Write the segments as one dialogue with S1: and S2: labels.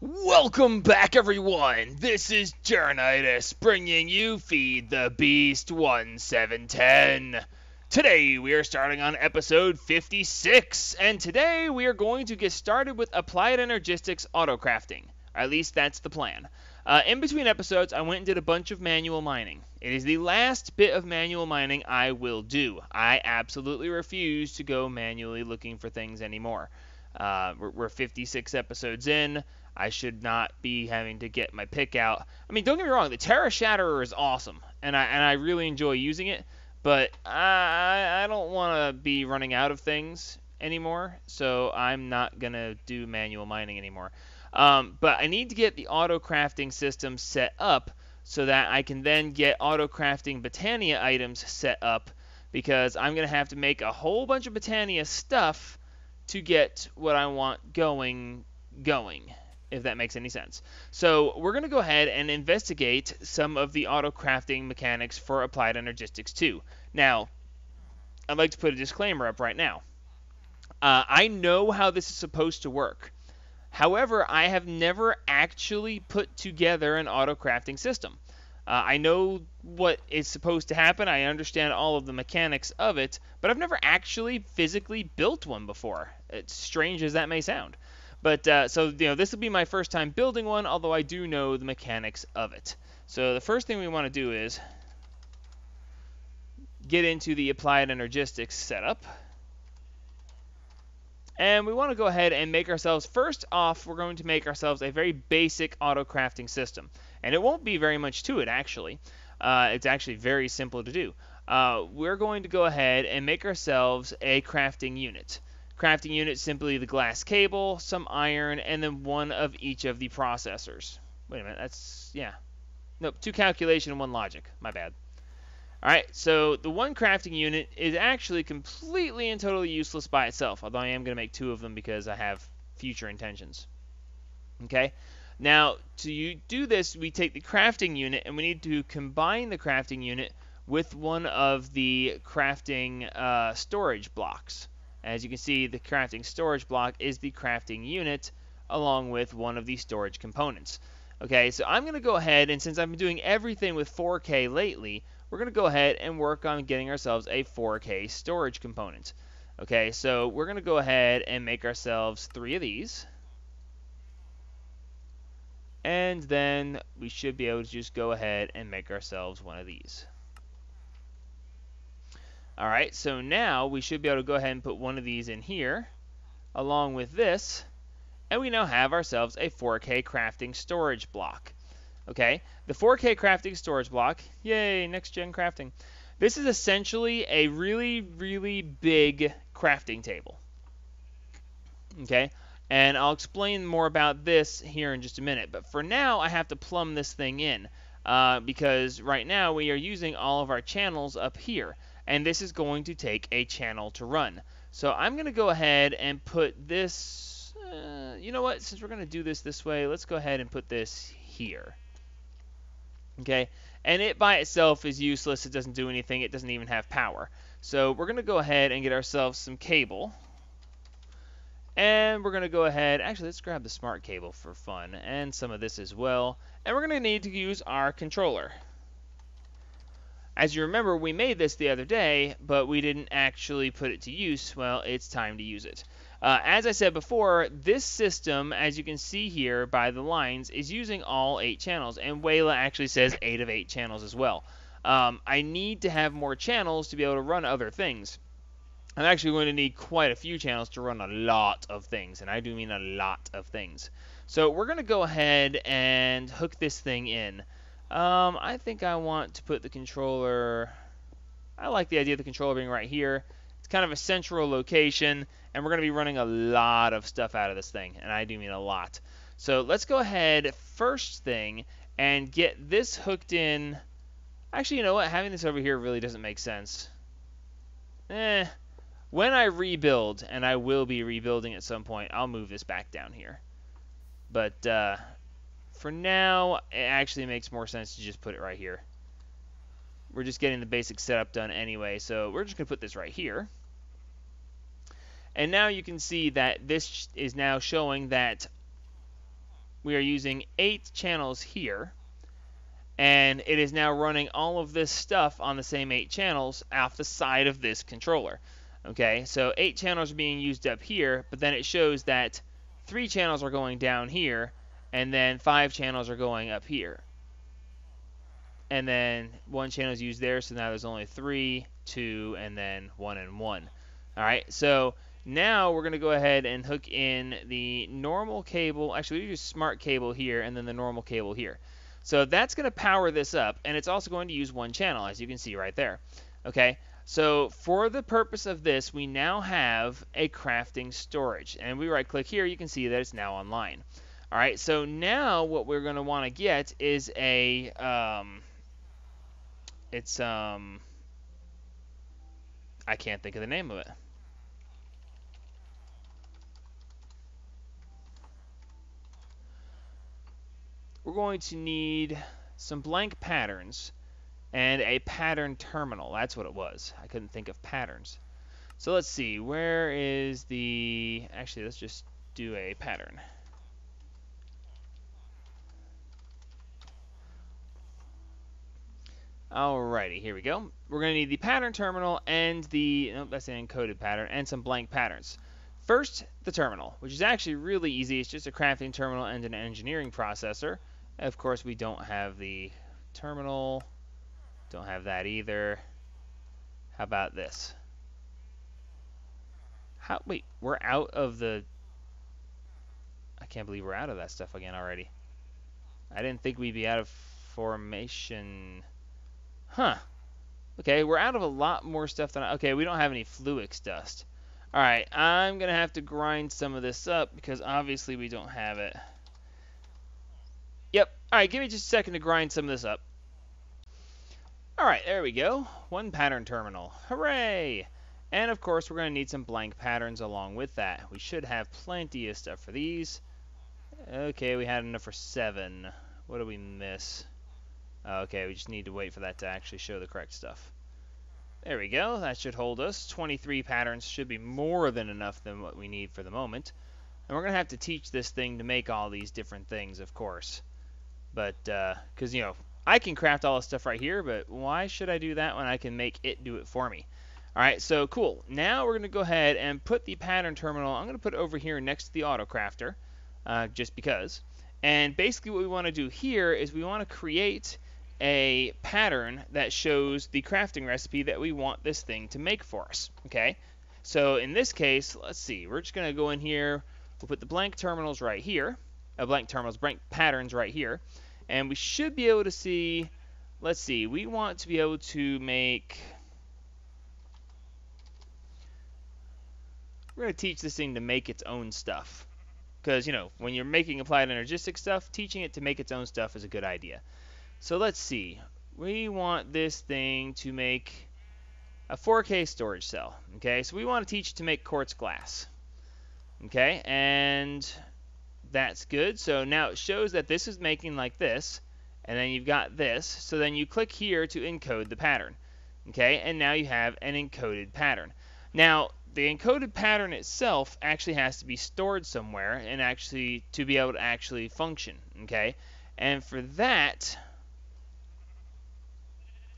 S1: Welcome back, everyone. This is Journitis bringing you Feed the Beast 1710. Today we are starting on episode 56, and today we are going to get started with Applied Energistics Autocrafting. At least that's the plan. In between episodes, I went and did a bunch of manual mining. It is the last bit of manual mining I will do. I absolutely refuse to go manually looking for things anymore. We're 56 episodes in. I should not be having to get my pick out. I mean, don't get me wrong, the Terra Shatterer is awesome, and I really enjoy using it, but I don't want to be running out of things anymore, so I'm not going to do manual mining anymore. But I need to get the auto-crafting system set up so that I can then get auto-crafting Botania items set up, because I'm going to have to make a whole bunch of Botania stuff to get what I want going, if that makes any sense. So we're going to go ahead and investigate some of the auto-crafting mechanics for Applied Energistics 2. Now, I'd like to put a disclaimer up right now. I know how this is supposed to work. However, I have never actually put together an auto-crafting system. I know what is supposed to happen. I understand all of the mechanics of it, but I've never actually physically built one before. It's strange as that may sound. But so this will be my first time building one, although I do know the mechanics of it. So the first thing we want to do is get into the Applied Energistics setup. And we want to go ahead and make ourselves, first off, we're going to make ourselves a very basic auto-crafting system. And it won't be very much to it, actually. It's actually very simple to do. We're going to go ahead and make ourselves a crafting unit. Crafting unit, simply the glass cable, some iron, and then one of each of the processors. Wait a minute, that's, yeah. Nope, 2 calculation and 1 logic. My bad. Alright, so the 1 crafting unit is actually completely and totally useless by itself, although I am going to make 2 of them because I have future intentions. Okay, now to do this, we take the crafting unit and we need to combine the crafting unit with one of the crafting storage blocks. As you can see, the crafting storage block is the crafting unit along with one of the storage components. Okay, so I'm going to go ahead, and since I've been doing everything with 4K lately, we're going to go ahead and work on getting ourselves a 4K storage component. Okay, so we're going to go ahead and make ourselves 3 of these. And then we should be able to just go ahead and make ourselves one of these. Alright, so now we should be able to go ahead and put one of these in here, along with this, and we now have ourselves a 4K crafting storage block. Okay, the 4K crafting storage block, yay, next gen crafting. This is essentially a really, really big crafting table. Okay, and I'll explain more about this here in just a minute, but for now I have to plumb this thing in, because right now we are using all of our channels up here. And this is going to take a channel to run. So I'm going to go ahead and put this, you know what, since we're going to do this way, let's go ahead and put this here. Okay, and it by itself is useless, it doesn't do anything, it doesn't even have power. So we're going to go ahead and get ourselves some cable. And we're going to go ahead, actually let's grab the smart cable for fun, and some of this as well. And we're going to need to use our controller. As you remember, we made this the other day, but we didn't actually put it to use. Well, it's time to use it. As I said before, this system, as you can see here by the lines, is using all 8 channels, and Wayla actually says 8 of 8 channels as well. I need to have more channels to be able to run other things. I'm actually going to need quite a few channels to run a lot of things, and I do mean a lot of things. So we're going to go ahead and hook this thing in. I think I want to put the controller, I like the idea of the controller being right here. It's kind of a central location, and we're going to be running a lot of stuff out of this thing, and I do mean a lot. So let's go ahead, first thing, and get this hooked in. Actually, you know what, having this over here really doesn't make sense. When I rebuild, and I will be rebuilding at some point, I'll move this back down here. But, for now, it actually makes more sense to just put it right here. We're just getting the basic setup done anyway, so we're just going to put this right here. And now you can see that this is now showing that we are using 8 channels here, and it is now running all of this stuff on the same 8 channels off the side of this controller. Okay, so 8 channels are being used up here, but then it shows that 3 channels are going down here, and then 5 channels are going up here. And then 1 channel is used there, so now there's only 3, 2, and then 1 and 1. All right, so now we're going to go ahead and hook in the normal cable. Actually, we use smart cable here, and then the normal cable here. So that's going to power this up, and it's also going to use 1 channel, as you can see right there. Okay, so for the purpose of this, we now have a crafting storage. And we right-click here, you can see that it's now online. All right, so now what we're going to want to get is a, I can't think of the name of it. We're going to need some blank patterns and a pattern terminal. That's what it was. I couldn't think of patterns. So let's see, where is the, actually let's just do a pattern. Alrighty, here we go. We're going to need the pattern terminal and the, nope, that's an encoded pattern, and some blank patterns. First, the terminal, which is actually really easy. It's just a crafting terminal and an engineering processor. Of course, we don't have the terminal. Don't have that either. How about this? Wait, we're out of the... I can't believe we're out of that stuff again already. I didn't think we'd be out of formation. Huh. Okay, we're out of a lot more stuff than... Okay, we don't have any Fluix dust. Alright, I'm going to have to grind some of this up because obviously we don't have it. Yep. Alright, give me just a second to grind some of this up. Alright, there we go. 1 pattern terminal. Hooray! And of course, we're going to need some blank patterns along with that. We should have plenty of stuff for these. Okay, we had enough for 7. What do we miss? Okay, we just need to wait for that to actually show the correct stuff. There we go. That should hold us. 23 patterns should be more than enough than what we need for the moment. And we're going to have to teach this thing to make all these different things, of course. But, because, you know, I can craft all this stuff right here, but why should I do that when I can make it do it for me? Alright, so cool. Now we're going to go ahead and put the pattern terminal, I'm going to put it over here next to the Autocrafter, just because. And basically what we want to do here is we want to create a pattern that shows the crafting recipe that we want this thing to make for us. Okay, so in this case, let's see, we're just going to go in here, we'll put the blank terminals right here, blank patterns right here, and we should be able to see, let's see, we want to be able to make, we're going to teach this thing to make its own stuff. Because, you know, when you're making applied energistic stuff, teaching it to make its own stuff is a good idea. So let's see. We want this thing to make a 4K storage cell. Okay, so we want to teach it to make quartz glass. Okay, and that's good. So now it shows that this is making like this, and then you've got this. So then you click here to encode the pattern. Okay, and now you have an encoded pattern. Now, the encoded pattern itself actually has to be stored somewhere and actually to be able to actually function. Okay, and for that,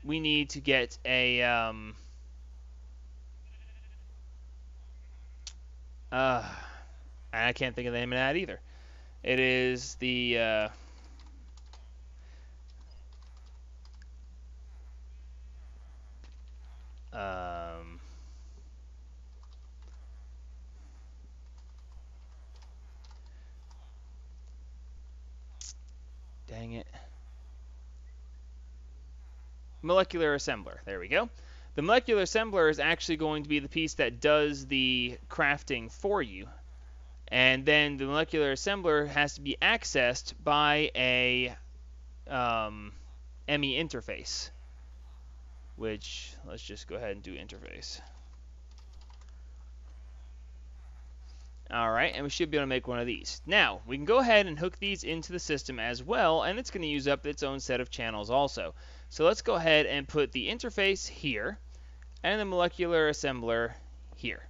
S1: we need to get a I can't think of the name of that either. It is the dang it. Molecular assembler. There we go. The molecular assembler is actually going to be the piece that does the crafting for you. And then the molecular assembler has to be accessed by a ME interface. Which, let's just go ahead and do interface. Alright, and we should be able to make one of these. Now, we can go ahead and hook these into the system as well, and it's going to use up its own set of channels also. So let's go ahead and put the interface here, and the molecular assembler here.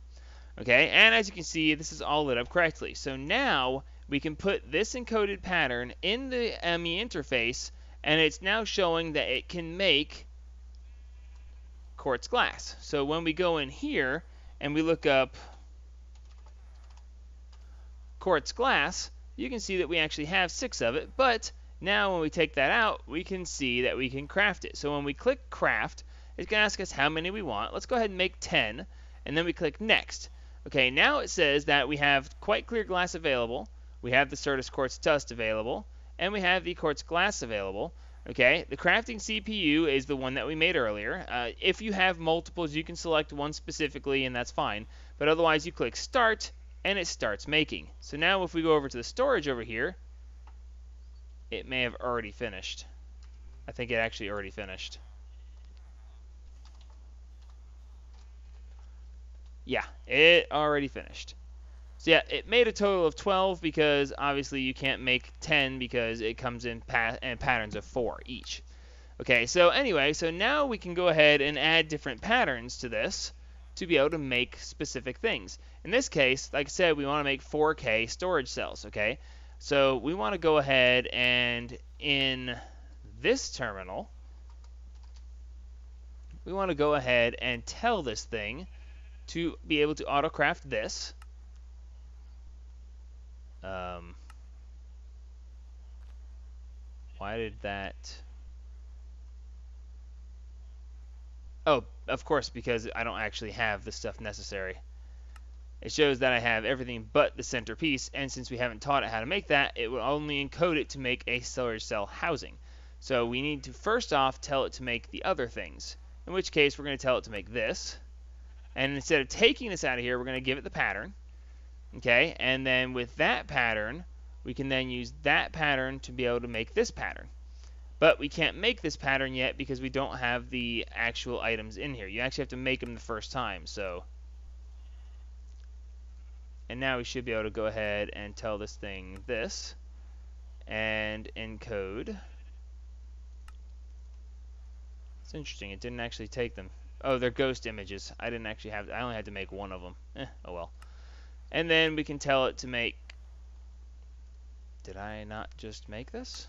S1: Okay, and as you can see, this is all lit up correctly. So now, we can put this encoded pattern in the ME interface, and it's now showing that it can make quartz glass. So when we go in here and we look up quartz glass, you can see that we actually have 6 of it, but now when we take that out, we can see that we can craft it. So when we click craft, it's going to ask us how many we want. Let's go ahead and make 10, and then we click next. Okay, now it says that we have quite clear glass available, we have the Certus quartz dust available, and we have the quartz glass available. Okay, the crafting CPU is the one that we made earlier. If you have multiples, you can select one specifically, and that's fine. But otherwise, you click start, and it starts making. So now if we go over to the storage over here, it may have already finished. I think it actually already finished. Yeah, it already finished. So yeah, it made a total of 12 because obviously you can't make 10 because it comes in patterns of 4 each. Okay, so anyway, so now we can go ahead and add different patterns to this to be able to make specific things. In this case, like I said, we want to make 4K storage cells, okay? So we want to go ahead and in this terminal, we want to go ahead and tell this thing to be able to autocraft this. Why did that... Oh, of course, because I don't actually have the stuff necessary. It shows that I have everything but the centerpiece, and since we haven't taught it how to make that, it will only encode it to make a storage cell housing. So we need to first off tell it to make the other things, in which case we're going to tell it to make this. And instead of taking this out of here, we're going to give it the pattern. Okay, and then with that pattern, we can then use that pattern to be able to make this pattern. But we can't make this pattern yet because we don't have the actual items in here. You actually have to make them the first time. So, and now we should be able to go ahead and tell this thing this and encode. It's interesting. It didn't actually take them. Oh, they're ghost images. I didn't actually have. I only had to make one of them. Oh well. And then we can tell it to make. Did I not just make this?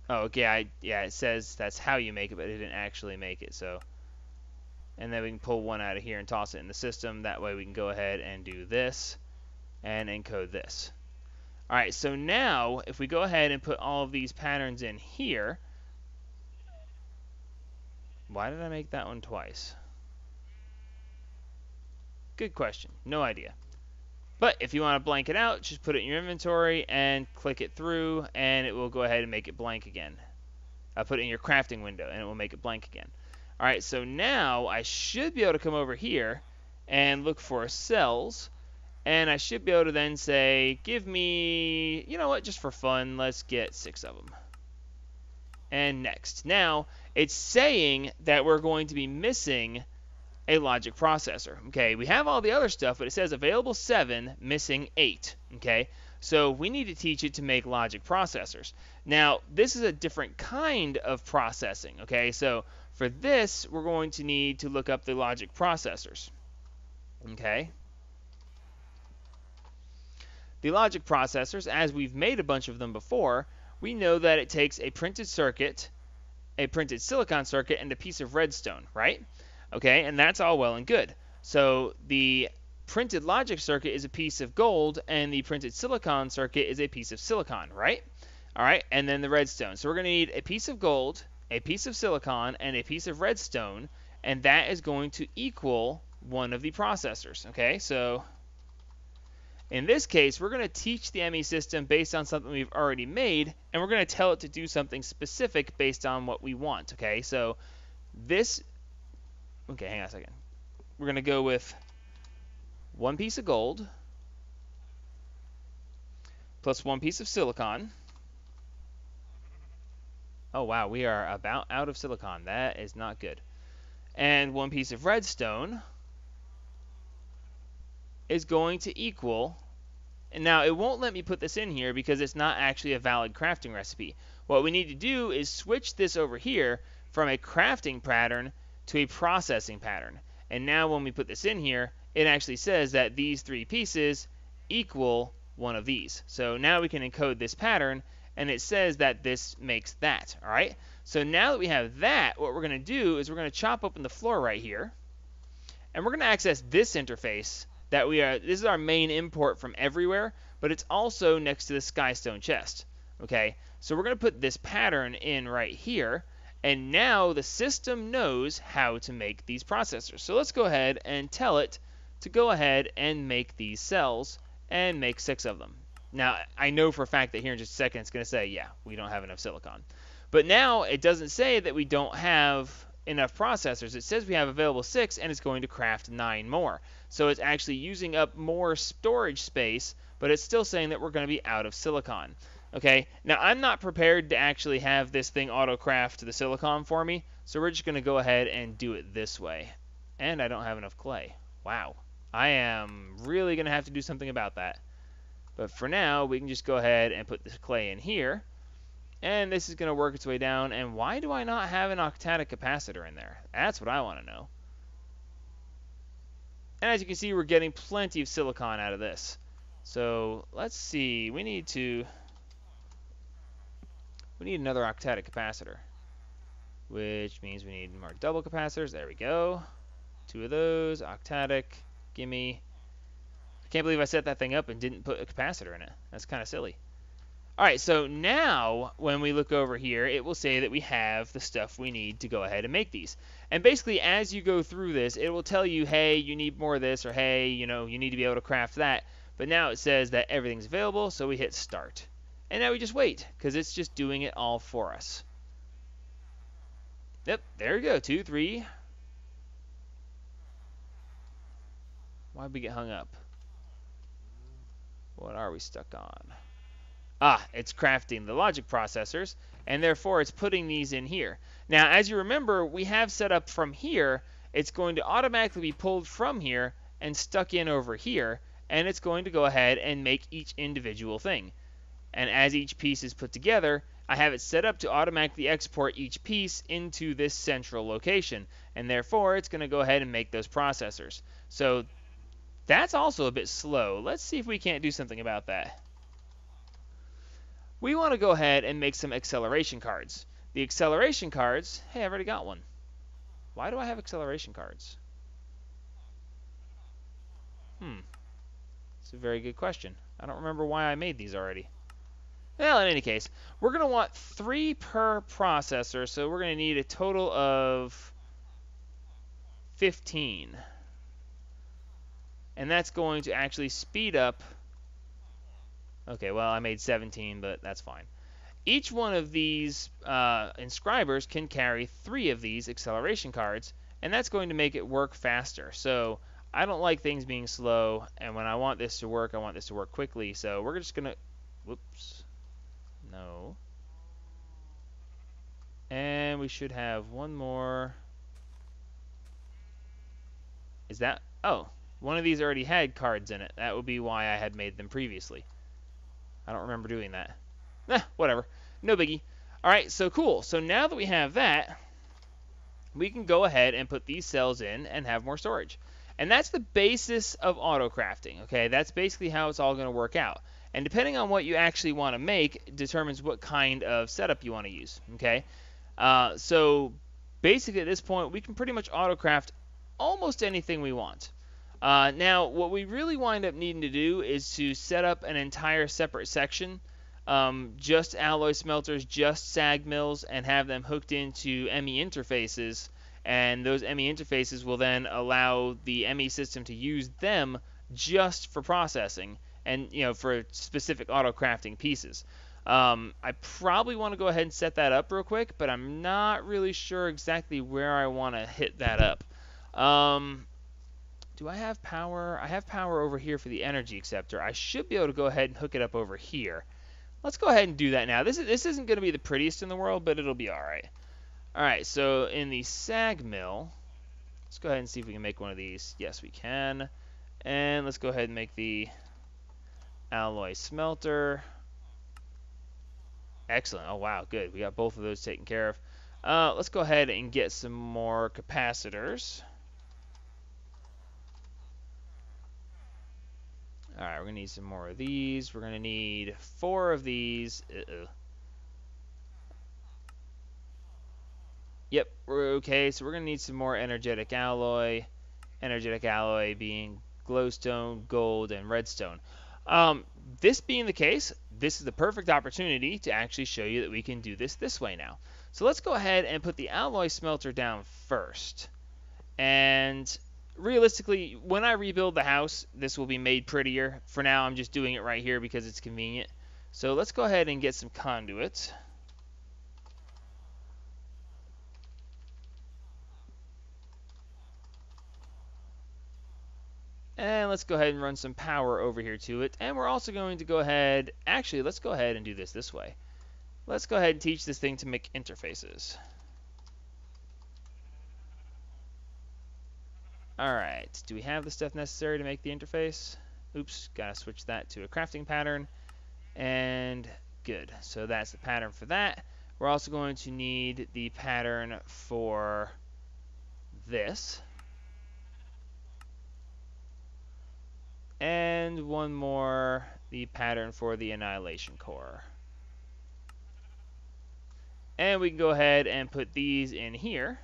S1: Oh, okay. Yeah, it says that's how you make it, but it didn't actually make it. So, and then we can pull one out of here and toss it in the system. That way we can go ahead and do this and encode this. All right. So now, if we go ahead and put all of these patterns in here, why did I make that one twice? Good question. No idea. But if you want to blank it out, just put it in your inventory and click it through, and it will go ahead and make it blank again. Put it in your crafting window, and it will make it blank again. All right, so now I should be able to come over here and look for cells, and I should be able to then say, give me, you know what, just for fun, let's get 6 of them. And next. Now, it's saying that we're going to be missing a logic processor. Okay, we have all the other stuff, but it says available 7, missing 8. Okay, so we need to teach it to make logic processors. Now, this is a different kind of processing. Okay, so for this, we're going to need to look up the logic processors. Okay, the logic processors, as we've made a bunch of them before, we know that it takes a printed circuit, a printed silicon circuit, and a piece of redstone, right? Okay, and that's all well and good. So the printed logic circuit is a piece of gold, and the printed silicon circuit is a piece of silicon, right? All right, and then the redstone. So we're going to need a piece of gold, a piece of silicon, and a piece of redstone, and that is going to equal one of the processors. Okay, so in this case, we're going to teach the ME system based on something we've already made, and we're going to tell it to do something specific based on what we want. Okay, so this... Okay, hang on a second. We're going to go with 1 piece of gold plus 1 piece of silicon. Oh, wow, we are about out of silicon. That is not good. And 1 piece of redstone is going to equal... And now, it won't let me put this in here because it's not actually a valid crafting recipe. What we need to do is switch this over here from a crafting pattern to a processing pattern. And now when we put this in here, it actually says that these 3 pieces equal one of these. So now we can encode this pattern, and it says that this makes that. All right. So now that we have that, what we're going to do is we're going to chop open the floor right here, and we're going to access this interface that we are. This is our main import from everywhere, but it's also next to the Skystone chest. Okay. So we're going to put this pattern in right here, and now the system knows how to make these processors. So let's go ahead and tell it to go ahead and make these cells and make 6 of them. Now, I know for a fact that here in just a second it's going to say, yeah, we don't have enough silicon. But now it doesn't say that we don't have enough processors. It says we have available 6, and it's going to craft 9 more. So it's actually using up more storage space, but it's still saying that we're going to be out of silicon. Okay, now I'm not prepared to actually have this thing auto-craft the silicon for me, so we're just going to go ahead and do it this way. And I don't have enough clay. Wow. I am really going to have to do something about that. But for now, we can just go ahead and put this clay in here. And this is going to work its way down. And why do I not have an octadic capacitor in there? That's what I want to know. And as you can see, we're getting plenty of silicon out of this. So let's see. We need another octadic capacitor, which means we need more double capacitors. There we go. 2 of those. Octadic. Gimme. I can't believe I set that thing up and didn't put a capacitor in it. That's kind of silly. Alright, so now when we look over here, it will say that we have the stuff we need to go ahead and make these. And basically, as you go through this, it will tell you, hey, you need more of this, or hey, you need to be able to craft that. But now it says that everything's available, so we hit start. And now we just wait, because it's just doing it all for us. Yep, there we go. 2, 3. Why'd we get hung up? What are we stuck on? Ah, it's crafting the logic processors, and therefore it's putting these in here. Now, as you remember, we have set up from here, it's going to automatically be pulled from here and stuck in over here, and it's going to go ahead and make each individual thing. And as each piece is put together, I have it set up to automatically export each piece into this central location, and therefore it's going to go ahead and make those processors. So that's also a bit slow. Let's see if we can't do something about that. We want to go ahead and make some acceleration cards. The acceleration cards, hey, I've already got one. Why do I have acceleration cards? It's a very good question. I don't remember why I made these already. Well, in any case, we're going to want 3 per processor, so we're going to need a total of 15. And that's going to actually speed up. Okay, well, I made 17, but that's fine. Each one of these inscribers can carry 3 of these acceleration cards, and that's going to make it work faster. So I don't like things being slow, and when I want this to work, I want this to work quickly. So we're just going to, whoops, no. And we should have one more. Is that, oh, one of these already had cards in it. That would be why I had made them previously. I don't remember doing that. Whatever. No biggie. Alright, so cool. So now that we have that, we can go ahead and put these cells in and have more storage. And that's the basis of auto-crafting, okay? That's basically how it's all going to work out. And depending on what you actually want to make determines what kind of setup you want to use, okay? So basically at this point, we can pretty much auto-craft almost anything we want. Now, what we really wind up needing to do is to set up an entire separate section, just alloy smelters, just sag mills, and have them hooked into ME interfaces. And those ME interfaces will then allow the ME system to use them just for processing and, for specific auto-crafting pieces. I probably want to go ahead and set that up real quick, but I'm not really sure exactly where I want to hit that up. Do I have power? I have power over here for the energy acceptor. I should be able to go ahead and hook it up over here. Let's go ahead and do that now. This isn't going to be the prettiest in the world, but it'll be alright. Alright, so in the sag mill, let's go ahead and see if we can make one of these. Yes, we can. And let's go ahead and make the alloy smelter. Excellent. Oh, wow, good. We got both of those taken care of. Let's go ahead and get some more capacitors. All right, we're going to need some more of these. We're going to need 4 of these. Yep, we're okay. So we're going to need some more energetic alloy. Energetic alloy being glowstone, gold, and redstone. This being the case, this is the perfect opportunity to actually show you that we can do this way now. So let's go ahead and put the alloy smelter down first. And realistically, when I rebuild the house, this will be made prettier. For now, I'm just doing it right here because it's convenient. So let's go ahead and get some conduits. And let's go ahead and run some power over here to it. And we're also going to go ahead, actually, let's go ahead and do this way. Let's go ahead and teach this thing to make interfaces. Alright, do we have the stuff necessary to make the interface? Oops, gotta switch that to a crafting pattern. And good, so that's the pattern for that. We're also going to need the pattern for this. And one more, the pattern for the annihilation core. And we can go ahead and put these in here.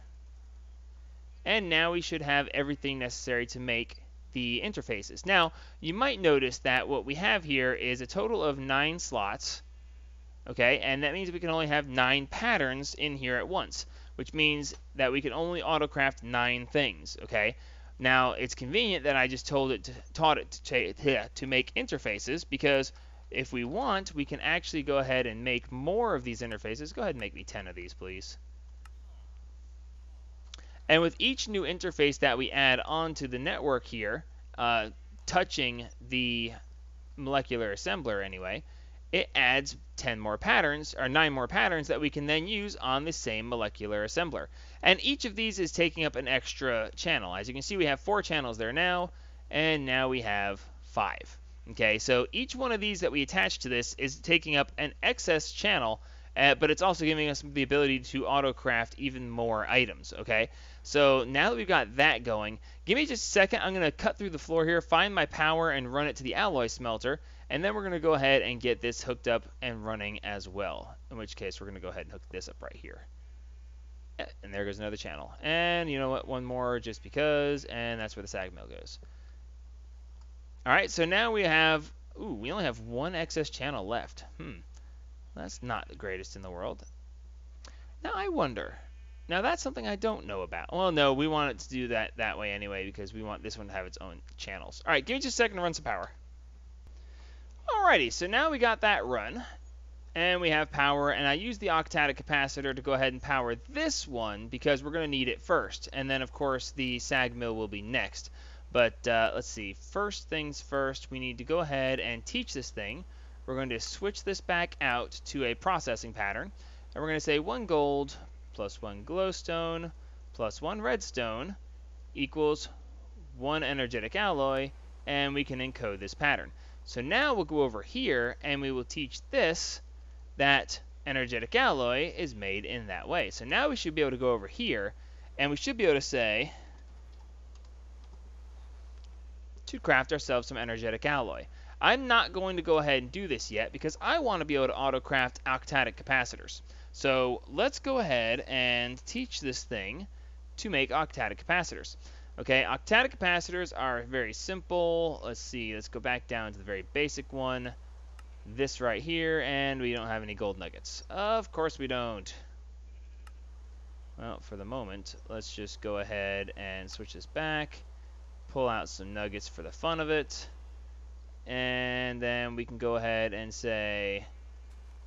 S1: And now we should have everything necessary to make the interfaces. Now, you might notice that what we have here is a total of 9 slots. Okay, and that means we can only have 9 patterns in here at once, which means that we can only autocraft 9 things. Okay, now it's convenient that I just taught it to make interfaces, because if we want, we can actually go ahead and make more of these interfaces. Go ahead and make me 10 of these, please. And with each new interface that we add onto the network here, touching the molecular assembler anyway, it adds 10 more patterns, or 9 more patterns that we can then use on the same molecular assembler. And each of these is taking up an extra channel. As you can see, we have 4 channels there now, and now we have 5. Okay, so each one of these that we attach to this is taking up an excess channel, but it's also giving us the ability to autocraft even more items. Okay, so now that we've got that going, give me just a second. I'm going to cut through the floor here, find my power, and run it to the alloy smelter. And then we're going to go ahead and get this hooked up and running as well. In which case, we're going to go ahead and hook this up right here. And there goes another channel. And you know what? One more just because. And that's where the sag mill goes. Alright, so now we have... Ooh, we only have 1 excess channel left. That's not the greatest in the world. Now I wonder... Now that's something I don't know about. Well, no, we want it to do that way anyway, because we want this one to have its own channels. Alright, give me just a second to run some power. Alrighty, so now we got that run, and we have power, and I used the octatic capacitor to go ahead and power this one, because we're going to need it first, and then of course the sag mill will be next. But let's see, first things first, we need to go ahead and teach this thing. We're going to switch this back out to a processing pattern, and we're going to say 1 gold plus 1 glowstone plus 1 redstone equals 1 energetic alloy, and we can encode this pattern. So now we'll go over here and we will teach this that energetic alloy is made in that way. So now we should be able to go over here and we should be able to say to craft ourselves some energetic alloy. I'm not going to go ahead and do this yet because I want to be able to autocraft octatic capacitors. So let's go ahead and teach this thing to make octatic capacitors. Okay, octatic capacitors are very simple. Let's see, let's go back down to the very basic one. This right here, and we don't have any gold nuggets. Of course we don't. Well, for the moment, let's just go ahead and switch this back. Pull out some nuggets for the fun of it. And then we can go ahead and say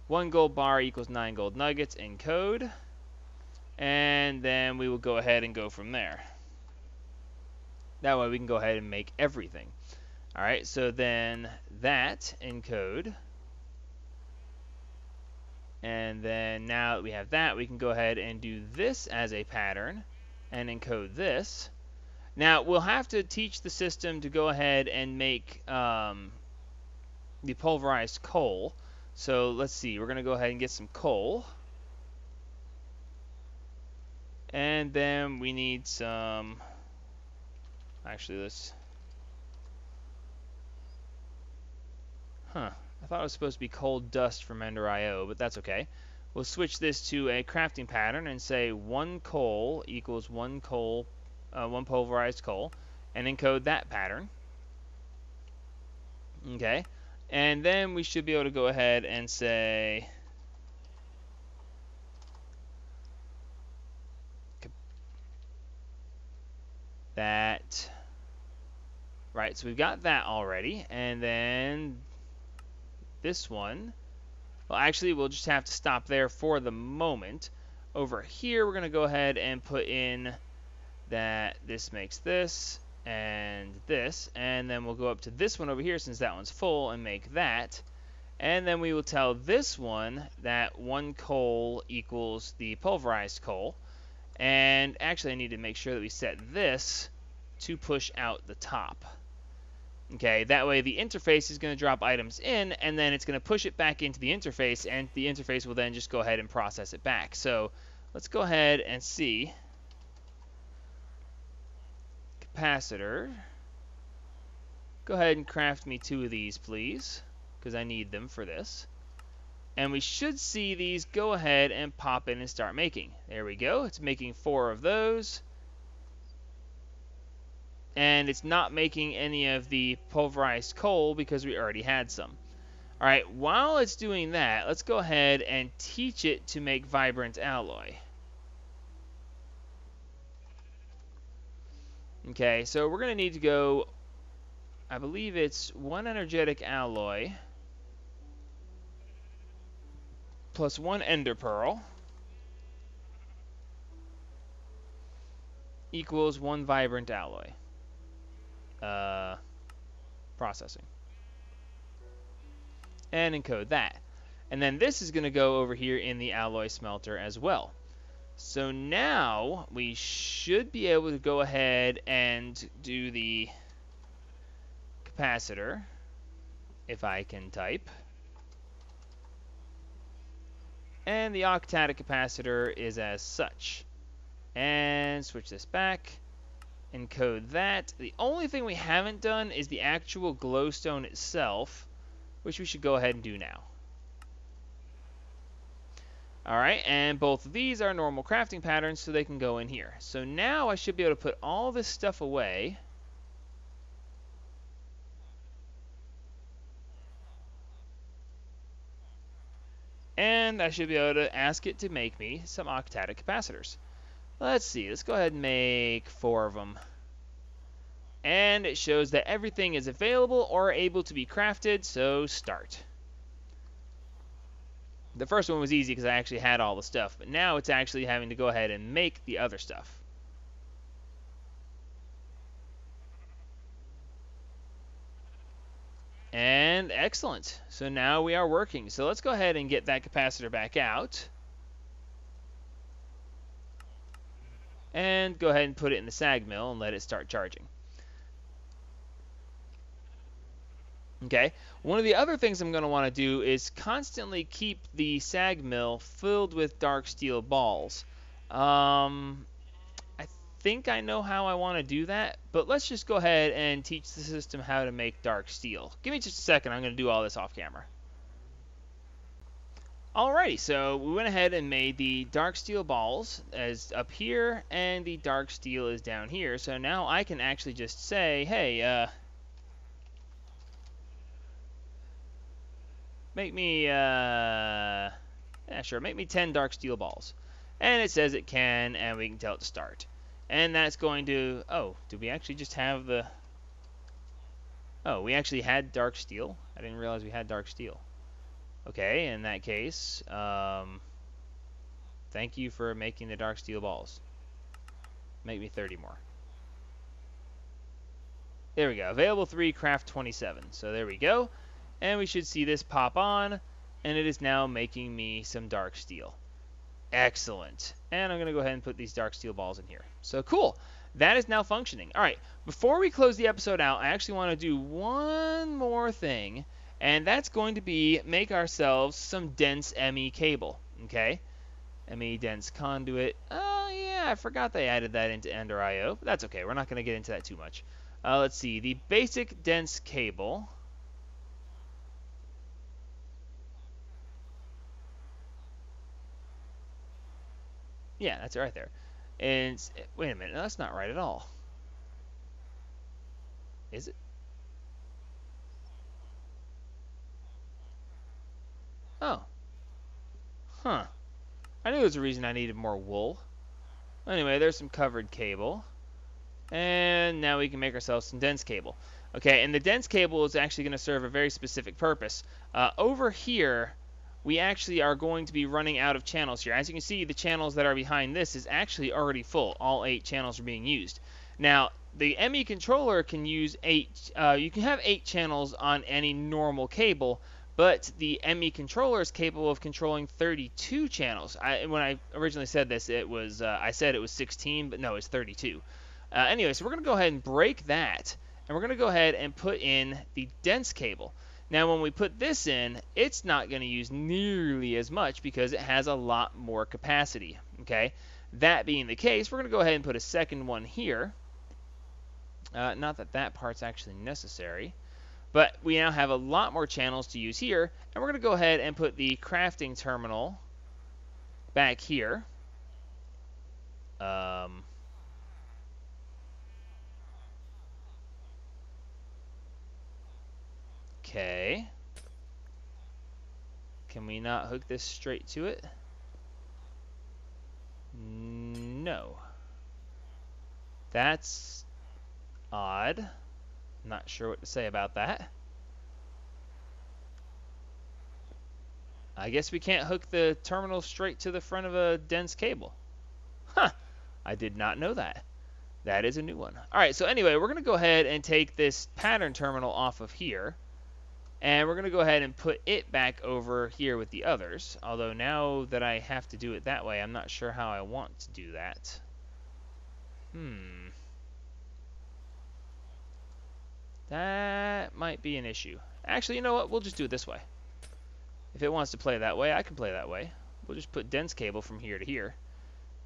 S1: 1 gold bar equals 9 gold nuggets in code. And then we will go ahead and go from there. That way we can go ahead and make everything. Alright, so then that encode. And then now that we have that, we can go ahead and do this as a pattern and encode this. Now, we'll have to teach the system to go ahead and make the pulverized coal. So let's see, we're going to go ahead and get some coal. And then we need some... Actually, let's... Huh. I thought it was supposed to be cold dust from Ender IO, but that's okay. We'll switch this to a crafting pattern and say 1 coal equals 1 coal, 1 pulverized coal, and encode that pattern. Okay. And then we should be able to go ahead and say that. Right, so we've got that already. And then this one, well, actually, we'll just have to stop there for the moment. Over here, we're going to go ahead and put in that this makes this and this. And then we'll go up to this one over here since that one's full and make that. And then we will tell this one that 1 coal equals the pulverized coal. And actually, I need to make sure that we set this to push out the top. Okay, that way the interface is going to drop items in, and then it's going to push it back into the interface, and the interface will then just go ahead and process it back. So let's go ahead and see. Capacitor. Go ahead and craft me 2 of these, please, because I need them for this. And we should see these go ahead and pop in and start making. There we go. It's making 4 of those. And it's not making any of the pulverized coal because we already had some. All right, while it's doing that, let's go ahead and teach it to make vibrant alloy. Okay, so we're going to need to go, I believe it's 1 energetic alloy plus 1 ender pearl equals 1 vibrant alloy. Processing. And encode that. And then this is going to go over here in the alloy smelter as well. So now we should be able to go ahead and do the capacitor, if I can type. And the octatic capacitor is as such. And switch this back. Encode that. The only thing we haven't done is the actual glowstone itself, which we should go ahead and do now. Alright, and both of these are normal crafting patterns, so they can go in here. So now I should be able to put all this stuff away. And I should be able to ask it to make me some octatic capacitors. Let's see, let's go ahead and make 4 of them. And it shows that everything is available or able to be crafted, so start. The first one was easy because I actually had all the stuff, but now it's actually having to go ahead and make the other stuff. And excellent. So now we are working. So let's go ahead and get that capacitor back out. And go ahead and put it in the sag mill and let it start charging. Okay, one of the other things I'm going to want to do is constantly keep the sag mill filled with dark steel balls. I think I know how I want to do that, but let's just go ahead and teach the system how to make dark steel. Give me just a second, I'm going to do all this off camera. Alrighty, so we went ahead and made the dark steel balls as up here, and the dark steel is down here. So now I can actually just say, hey, make me, yeah, sure, make me 10 dark steel balls. And it says it can, and we can tell it to start. And that's going to, oh, did we actually just have the, oh, we actually had dark steel? I didn't realize we had dark steel. Okay, in that case, thank you for making the dark steel balls. Make me 30 more. There we go. Available 3, craft 27. So there we go. And we should see this pop on, and it is now making me some dark steel. Excellent. And I'm going to go ahead and put these dark steel balls in here. So cool. That is now functioning. All right, before we close the episode out, I actually want to do one more thing. And that's going to be make ourselves some dense ME cable, okay? ME dense conduit. Oh, yeah, I forgot they added that into Ender IO. But that's okay. We're not going to get into that too much. Let's see. The basic dense cable Yeah, that's right there. And wait a minute, no, that's not right at all. Is it? Oh, huh. I knew there was a reason I needed more wool. Anyway, there's some covered cable. And now we can make ourselves some dense cable. Okay, and the dense cable is actually going to serve a very specific purpose. Over here, we actually are going to be running out of channels here. As you can see, the channels that are behind this is actually already full. All 8 channels are being used. Now, the ME controller can use 8, you can have 8 channels on any normal cable, but the ME controller is capable of controlling 32 channels. When I originally said this, it was I said it was 16, but no, it's 32. Anyway, so we're going to go ahead and break that, and we're going to go ahead and put in the dense cable. Now, when we put this in, it's not going to use nearly as much because it has a lot more capacity. Okay, that being the case, we're going to go ahead and put a second one here. Not that that part's actually necessary, but we now have a lot more channels to use here, and we're going to go ahead and put the crafting terminal back here. Okay. Can we not hook this straight to it? No. That's odd. Not sure what to say about that. I guess we can't hook the terminal straight to the front of a dense cable. Huh. I did not know that. That is a new one. Alright, so anyway, we're going to go ahead and take this pattern terminal off of here. And we're going to go ahead and put it back over here with the others. Although now that I have to do it that way, I'm not sure how I want to do that. That might be an issue. Actually, you know what? We'll just do it this way. If it wants to play that way, I can play that way. We'll just put dense cable from here to here.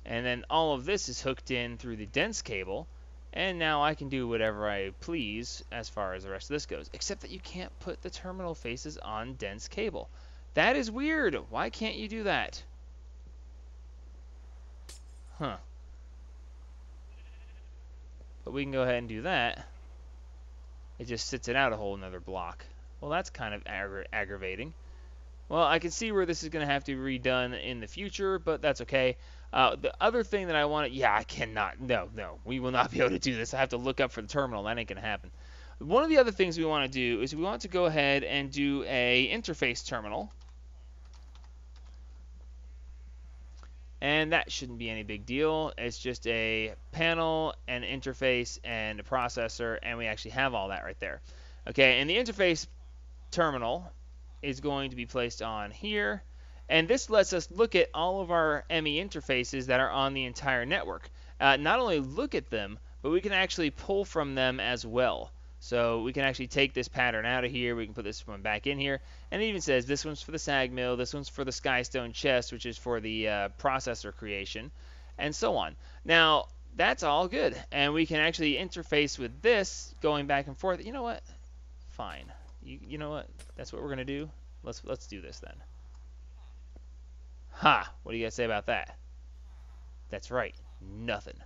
S1: And then all of this is hooked in through the dense cable. And now I can do whatever I please as far as the rest of this goes. Except that you can't put the terminal faces on dense cable. That is weird. Why can't you do that? Huh. But we can go ahead and do that. It just sits it out a whole another block. Well, that's kind of aggravating. Well, I can see where this is going to have to be redone in the future, but that's okay. The other thing that I want to... Yeah, I cannot... No, we will not be able to do this. I have to look up for the terminal. That ain't going to happen. One of the other things we want to do is we want to go ahead and do a interface terminal. And that shouldn't be any big deal. It's just a panel, an interface, and a processor, and we actually have all that right there. Okay, and the interface terminal is going to be placed on here. And this lets us look at all of our ME interfaces that are on the entire network. Not only look at them, but we can actually pull from them as well. So we can actually take this pattern out of here. We can put this one back in here. And it even says this one's for the sag mill, this one's for the skystone chest, which is for the processor creation, and so on. Now, that's all good. And we can actually interface with this going back and forth. You know what? Fine. You know what? That's what we're going to do. Let's do this then. Ha! What do you guys say about that? That's right. Nothing.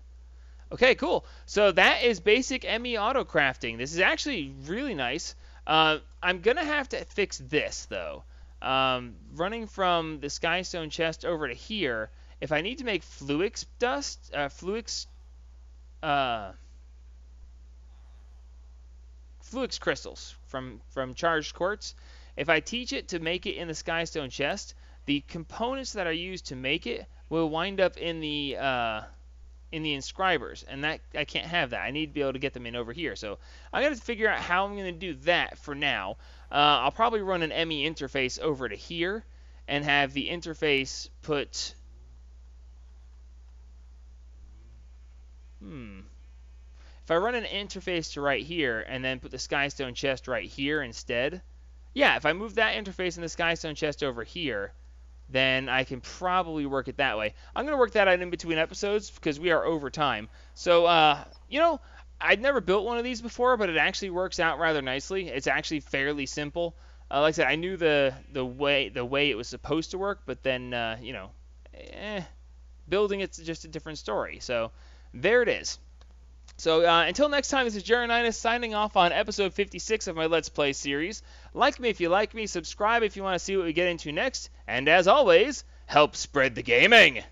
S1: Okay, cool. So that is basic ME Autocrafting. This is actually really nice. I'm going to have to fix this, though. Running from the skystone chest over to here, if I need to make Fluix dust, Fluix crystals from charged quartz, if I teach it to make it in the skystone chest, the components that are used to make it will wind up in the inscribers, and that I can't have that. I need to be able to get them in over here. So I'm going to figure out how I'm going to do that for now. I'll probably run an ME interface over to here and have the interface put... If I run an interface to right here and then put the skystone chest right here instead, yeah, if I move that interface in the skystone chest over here, then I can probably work it that way. I'm going to work that out in between episodes because we are over time. So, you know, I'd never built one of these before, but it actually works out rather nicely. It's actually fairly simple. Like I said, I knew the way it was supposed to work, but then, you know, building it's just a different story. So there it is. So until next time, this is Jeronitis signing off on episode 56 of my Let's Play series. Like me if you like me, subscribe if you want to see what we get into next, and as always, help spread the gaming!